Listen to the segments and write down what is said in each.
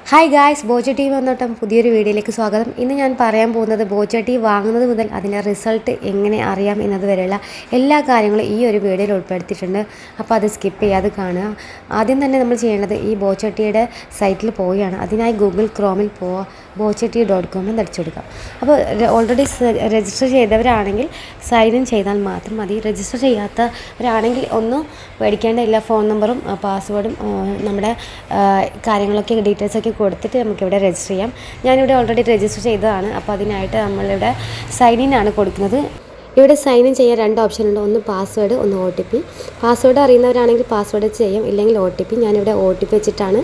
Hi guys, ബോച്ചട്ടി വന്നോട്ടം പുതിയൊരു വീഡിയോയിലേക്ക് സ്വാഗതം. ഇന്ന് ഞാൻ പറയാൻ പോകുന്നത് ബോച്ചട്ടി വാങ്ങുന്നത് മുതൽ അതിൻ്റെ റിസൾട്ട് എങ്ങനെ അറിയാം എന്നതുവരെയുള്ള എല്ലാ കാര്യങ്ങളും ഈ ഒരു വീഡിയോയിൽ ഉൾപ്പെടുത്തിയിട്ടുണ്ട്. അപ്പോൾ അത് സ്കിപ്പ് ചെയ്യാതെ കാണുക. ആദ്യം തന്നെ നമ്മൾ ചെയ്യേണ്ടത് ഈ ബോച്ചട്ടിയുടെ സൈറ്റിൽ പോവുകയാണ്. അതിനായി ഗൂഗിൾ ക്രോമിൽ bochatti.com എന്ന് അടിച്ചു കൊടുക്കാം. അപ്പോൾ ഓൾറെഡി രജിസ്റ്റർ ചെയ്തവരാണെങ്കിൽ സൈൻ ഇൻ ചെയ്താൽ മാത്രം മതി. രജിസ്റ്റർ ചെയ്യാത്തവരാണെങ്കിൽ ഒന്നും പേടിക്കേണ്ടതില്ല. ഫോൺ നമ്പറും പാസ്വേഡും നമ്മുടെ കാര്യങ്ങളൊക്കെ ഡീറ്റെയിൽസൊക്കെ കൊടുത്തിട്ട് നമുക്കിവിടെ രജിസ്റ്റർ ചെയ്യാം. ഞാനിവിടെ ഓൾറെഡി രജിസ്റ്റർ ചെയ്തതാണ്. അപ്പോൾ അതിനായിട്ട് നമ്മളിവിടെ സൈൻ ഇൻ ആണ് കൊടുക്കുന്നത്. ഇവിടെ സൈൻ ഇൻ ചെയ്യാൻ രണ്ട് ഓപ്ഷൻ ഉണ്ട്. ഒന്ന് പാസ്വേഡ്, ഒന്ന് OTP. പാസ്വേഡ് അറിയുന്നവരാണെങ്കിൽ പാസ്വേഡ് ചെയ്യാം, ഇല്ലെങ്കിൽ OTP. ഞാനിവിടെ OTP വെച്ചിട്ടാണ്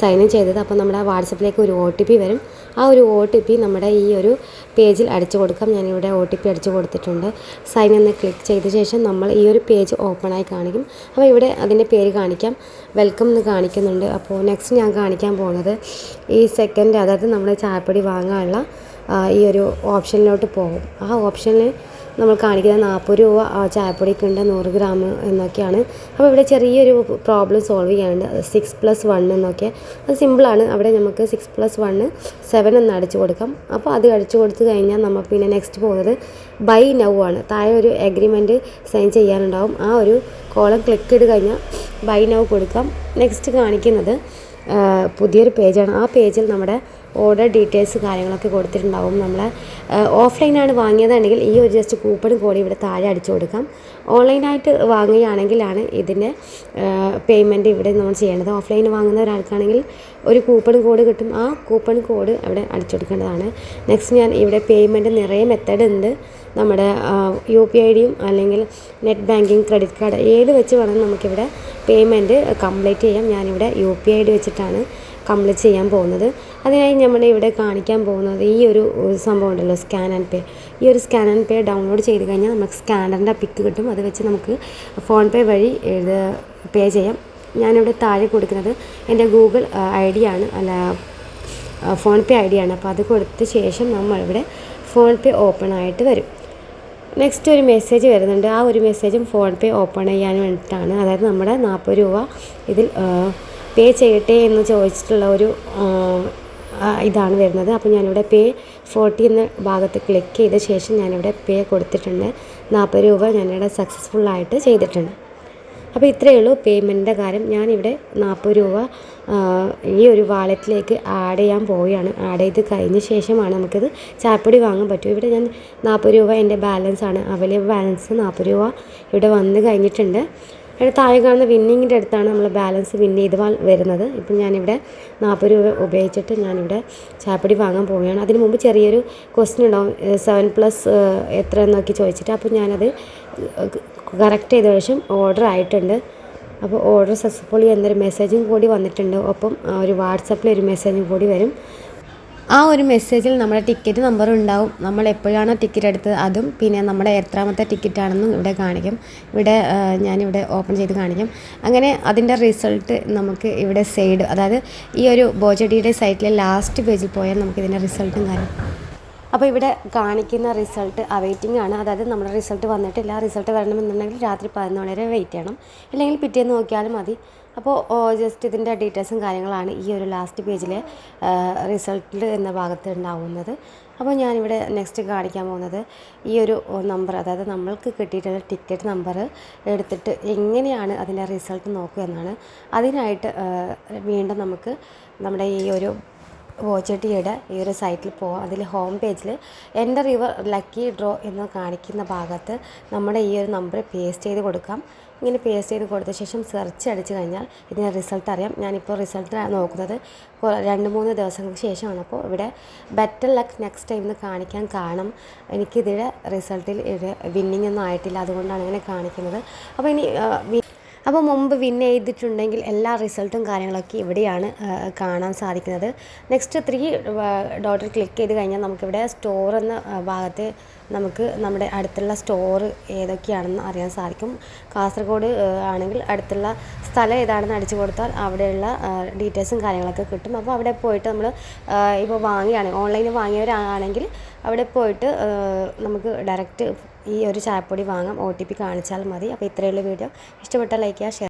സൈൻ ഇൻ ചെയ്തത്. അപ്പോൾ നമ്മുടെ വാട്സപ്പിലേക്ക് ഒരു OTP വരും. ആ ഒരു OTP നമ്മുടെ ഈ ഒരു പേജിൽ അടിച്ചു കൊടുക്കാം. ഞാനിവിടെ OTP അടിച്ചു കൊടുത്തിട്ടുണ്ട്. സൈൻ ഇൻ ക്ലിക്ക് ചെയ്ത ശേഷം നമ്മൾ ഈ ഒരു പേജ് ഓപ്പണായി കാണിക്കും. അപ്പോൾ ഇവിടെ അതിൻ്റെ പേര് കാണിക്കാം, വെൽക്കം എന്ന് കാണിക്കുന്നുണ്ട്. അപ്പോൾ നെക്സ്റ്റ് ഞാൻ കാണിക്കാൻ പോകുന്നത് ഈ സെക്കൻഡ്, അതായത് നമ്മൾ ചായപ്പൊടി വാങ്ങാനുള്ള ഈ ഒരു ഓപ്ഷനിലോട്ട് പോകും. ആ ഓപ്ഷനിൽ നമ്മൾ കാണിക്കുന്നത് 40 രൂപ ചായപ്പൊടിക്കുണ്ട്, 100 ഗ്രാം എന്നൊക്കെയാണ്. അപ്പോൾ ഇവിടെ ചെറിയൊരു പ്രോബ്ലം സോൾവ് ചെയ്യാനുണ്ട്. 6+1 എന്നൊക്കെ, അത് സിമ്പിളാണ്. അവിടെ നമുക്ക് 6+1 7 എന്ന് അടിച്ചു കൊടുക്കാം. അപ്പോൾ അത് അടിച്ചു കൊടുത്തു കഴിഞ്ഞാൽ നമ്മൾ പിന്നെ നെക്സ്റ്റ് പോകുന്നത് ബൈ നൗ ആണ്. താഴെ ഒരു എഗ്രിമെൻറ്റ് സൈൻ ചെയ്യാനുണ്ടാവും. ആ ഒരു കോളം ക്ലിക്ക് ചെയ്ത് കഴിഞ്ഞാൽ ബൈ നൗ കൊടുക്കാം. നെക്സ്റ്റ് കാണിക്കുന്നത് പുതിയൊരു പേജാണ്. ആ പേജിൽ നമ്മുടെ ഓർഡർ ഡീറ്റെയിൽസ് കാര്യങ്ങളൊക്കെ കൊടുത്തിട്ടുണ്ടാവും. നമ്മൾ ഓഫ്ലൈനാണ് വാങ്ങിയതാണെങ്കിൽ ഈ ഒരു ജസ്റ്റ് കൂപ്പൺ കോഡ് ഇവിടെ താഴെ അടിച്ചു കൊടുക്കാം. ഓൺലൈനായിട്ട് വാങ്ങുകയാണെങ്കിലാണ് ഇതിൻ്റെ പേയ്മെൻറ്റ് ഇവിടെ നമ്മൾ ചെയ്യേണ്ടത്. ഓഫ്ലൈൻ വാങ്ങുന്ന ഒരാൾക്കാണെങ്കിൽ ഒരു കൂപ്പൺ കോഡ് കിട്ടും. ആ കൂപ്പൺ കോഡ് അവിടെ അടിച്ചു കൊടുക്കേണ്ടതാണ്. നെക്സ്റ്റ് ഞാൻ ഇവിടെ പേയ്മെൻറ്റ് നിറയെ മെത്തേഡ് ഉണ്ട്. നമ്മുടെ UPI അല്ലെങ്കിൽ നെറ്റ് ബാങ്കിങ്, ക്രെഡിറ്റ് കാർഡ് ഏത് വെച്ച് വേണം നമുക്കിവിടെ പേയ്മെൻറ്റ് കംപ്ലീറ്റ് ചെയ്യാം. ഞാനിവിടെ UPI വെച്ചിട്ടാണ് കംപ്ലീറ്റ് ചെയ്യാൻ പോകുന്നത്. അതിനായി നമ്മൾ ഇവിടെ കാണിക്കാൻ പോകുന്നത് ഈ ഒരു സംഭവം ഉണ്ടല്ലോ, സ്കാൻ ആൻഡ് പേ. ഈ ഒരു സ്കാൻ ആൻഡ് പേ ഡൗൺലോഡ് ചെയ്ത് കഴിഞ്ഞാൽ നമുക്ക് സ്കാനറിൻ്റെ പിക്ക് കിട്ടും. അത് വെച്ച് നമുക്ക് ഫോൺപേ വഴി ഇത് പേ ചെയ്യാം. ഞാനിവിടെ താഴെ കൊടുക്കുന്നത് എൻ്റെ ഗൂഗിൾ ID ആണ്, അല്ല ഫോൺപേ ID ആണ്. അപ്പോൾ അത് കൊടുത്ത ശേഷം നമ്മളിവിടെ ഫോൺപേ ഓപ്പൺ ആയിട്ട് വരും. നെക്സ്റ്റ് ഒരു മെസ്സേജ് വരുന്നുണ്ട്. ആ ഒരു മെസ്സേജും ഫോൺപേ ഓപ്പൺ ചെയ്യാൻ വേണ്ടിയിട്ടാണ്. അതായത് നമ്മുടെ 40 രൂപ ഇതിൽ പേ ചെയ്യട്ടെ എന്ന് ചോദിച്ചിട്ടുള്ള ഒരു ഇതാണ് വരുന്നത്. അപ്പോൾ ഞാനിവിടെ പേ 40 എന്ന ഭാഗത്ത് ക്ലിക്ക് ചെയ്ത ശേഷം ഞാനിവിടെ പേ കൊടുത്തിട്ടുണ്ട്. 40 രൂപ ഞാനിവിടെ സക്സസ്ഫുള്ളായിട്ട് ചെയ്തിട്ടുണ്ട്. അപ്പോൾ ഇത്രയേ ഉള്ളൂ പേയ്മെൻറ്റിൻ്റെ കാര്യം. ഞാനിവിടെ 40 രൂപ ഈ ഒരു വാലറ്റിലേക്ക് ആഡ് ചെയ്യാൻ പോവുകയാണ്. ആഡ് ചെയ്ത് കഴിഞ്ഞ ശേഷമാണ് നമുക്കിത് ചായപ്പൊടി വാങ്ങാൻ പറ്റും. ഇവിടെ ഞാൻ 40 രൂപ എൻ്റെ ബാലൻസ് ആണ്, അവൈലബിൾ ബാലൻസ് 40 രൂപ ഇവിടെ വന്ന് കഴിഞ്ഞിട്ടുണ്ട്. ഇവിടെ താഴെ കാണുന്ന വിന്നിങ്ങിൻ്റെ അടുത്താണ് നമ്മൾ ബാലൻസ് വിൻ ചെയ്ത് വരുന്നത്. ഇപ്പം ഞാനിവിടെ 40 രൂപ ഉപയോഗിച്ചിട്ട് ഞാനിവിടെ ചായപ്പൊടി വാങ്ങാൻ പോവുകയാണ്. അതിന് മുമ്പ് ചെറിയൊരു ക്വസ്റ്റ്യൻ ഉണ്ടാവും, 7+ എത്ര എന്നൊക്കെ ചോദിച്ചിട്ട്. അപ്പോൾ ഞാനത് കറക്റ്റ് ചെയ്ത ശേഷം ഓർഡർ ആയിട്ടുണ്ട്. അപ്പോൾ ഓർഡർ സക്സസ്ഫുള്ളി എന്നൊരു മെസ്സേജും കൂടി വന്നിട്ടുണ്ട്. ഒപ്പം ഒരു വാട്സപ്പിൽ ഒരു മെസ്സേജും കൂടി വരും. ആ ഒരു മെസ്സേജിൽ നമ്മുടെ ടിക്കറ്റ് നമ്പർ ഉണ്ടാവും. നമ്മൾ എപ്പോഴാണോ ടിക്കറ്റ് എടുത്തത് അതും, പിന്നെ നമ്മുടെ എത്രാമത്തെ ടിക്കറ്റാണെന്നും ഇവിടെ കാണിക്കും. ഇവിടെ ഞാനിവിടെ ഓപ്പൺ ചെയ്ത് കാണിക്കും. അങ്ങനെ അതിൻ്റെ റിസൾട്ട് നമുക്ക് ഇവിടെ സൈഡ്, അതായത് ഈ ഒരു ബോച്ചട്ടിയുടെ സൈറ്റിലെ ലാസ്റ്റ് പേജിൽ പോയാൽ നമുക്കിതിൻ്റെ റിസൾട്ടും കാര്യം. അപ്പോൾ ഇവിടെ കാണിക്കുന്ന റിസൾട്ട് അവൈറ്റിംഗ് ആണ്. അതായത് നമ്മുടെ റിസൾട്ട് വന്നിട്ടില്ല. റിസൾട്ട് വരണമെന്നുണ്ടെങ്കിൽ രാത്രി 11 വരെ വെയിറ്റ് ചെയ്യണം, ഇല്ലെങ്കിൽ പിറ്റേന്ന് നോക്കിയാലും മതി. അപ്പോൾ ജസ്റ്റ് ഇതിൻ്റെ ഡീറ്റെയിൽസും കാര്യങ്ങളാണ് ഈ ഒരു ലാസ്റ്റ് പേജിലെ റിസൾട്ടിൽ എന്ന ഭാഗത്ത് ഉണ്ടാവുന്നത്. അപ്പോൾ ഞാനിവിടെ നെക്സ്റ്റ് കാണിക്കാൻ പോകുന്നത് ഈ ഒരു നമ്പർ, അതായത് നമ്മൾക്ക് കിട്ടിയിട്ടുള്ള ടിക്കറ്റ് നമ്പർ എടുത്തിട്ട് എങ്ങനെയാണ് അതിൻ്റെ റിസൾട്ട് നോക്കുക എന്നാണ്. അതിനായിട്ട് വീണ്ടും നമുക്ക് നമ്മുടെ ഈ ഒരു ബോച്ചട്ടിയുടെ ഈ ഒരു സൈറ്റിൽ പോകാം. അതിൽ ഹോം പേജിൽ എൻ്റർ യുവർ ലക്കി ഡ്രോ എന്ന് കാണിക്കുന്ന ഭാഗത്ത് നമ്മുടെ ഈ ഒരു നമ്പർ പേസ്റ്റ് ചെയ്ത് കൊടുക്കാം. ഇങ്ങനെ പേസ്റ്റ് ചെയ്ത് കൊടുത്ത ശേഷം സെർച്ച് അടിച്ച് കഴിഞ്ഞാൽ ഇതിൻ്റെ റിസൾട്ട് അറിയാം. ഞാനിപ്പോൾ റിസൾട്ട് നോക്കുന്നത് 2-3 ദിവസങ്ങൾക്ക് ശേഷമാണ്. അപ്പോൾ ഇവിടെ ബെറ്റർ ലക്ക് നെക്സ്റ്റ് ടൈം എന്ന് കാണിക്കാൻ കാരണം എനിക്കിതിൻ്റെ റിസൾട്ടിൽ വിന്നിങ് ഒന്നും ആയിട്ടില്ല, അതുകൊണ്ടാണ് ഇങ്ങനെ കാണിക്കുന്നത്. അപ്പോൾ മുമ്പ് വിൻ ചെയ്തിട്ടുണ്ടെങ്കിൽ എല്ലാ റിസൾട്ടും കാര്യങ്ങളൊക്കെ ഇവിടെയാണ് കാണാൻ സാധിക്കുന്നത്. നെക്സ്റ്റ് 3 ഡോട്ടിൽ ക്ലിക്ക് ചെയ്ത് കഴിഞ്ഞാൽ നമുക്കിവിടെ സ്റ്റോർ എന്ന ഭാഗത്ത് നമുക്ക് നമ്മുടെ അടുത്തുള്ള സ്റ്റോർ ഏതൊക്കെയാണെന്ന് അറിയാൻ സാധിക്കും. കാസർഗോഡ് ആണെങ്കിൽ അടുത്തുള്ള സ്ഥലം ഏതാണെന്ന് അടിച്ചു കൊടുത്താൽ അവിടെയുള്ള ഡീറ്റെയിൽസും കാര്യങ്ങളൊക്കെ കിട്ടും. അപ്പോൾ അവിടെ പോയിട്ട് നമ്മൾ ഇപ്പോൾ വാങ്ങിയാണ്, ഓൺലൈനിൽ വാങ്ങിയവരാണെങ്കിൽ അവിടെ പോയിട്ട് നമുക്ക് ഡയറക്റ്റ് ഈ ഒരു ചായപ്പൊടി വാങ്ങാം. OTP കാണിച്ചാൽ മതി. അപ്പോൾ ഇത്രയുള്ള വീഡിയോ ഇഷ്ടപ്പെട്ടാൽ ലൈക്ക് ചെയ്യുക, ഷെയർ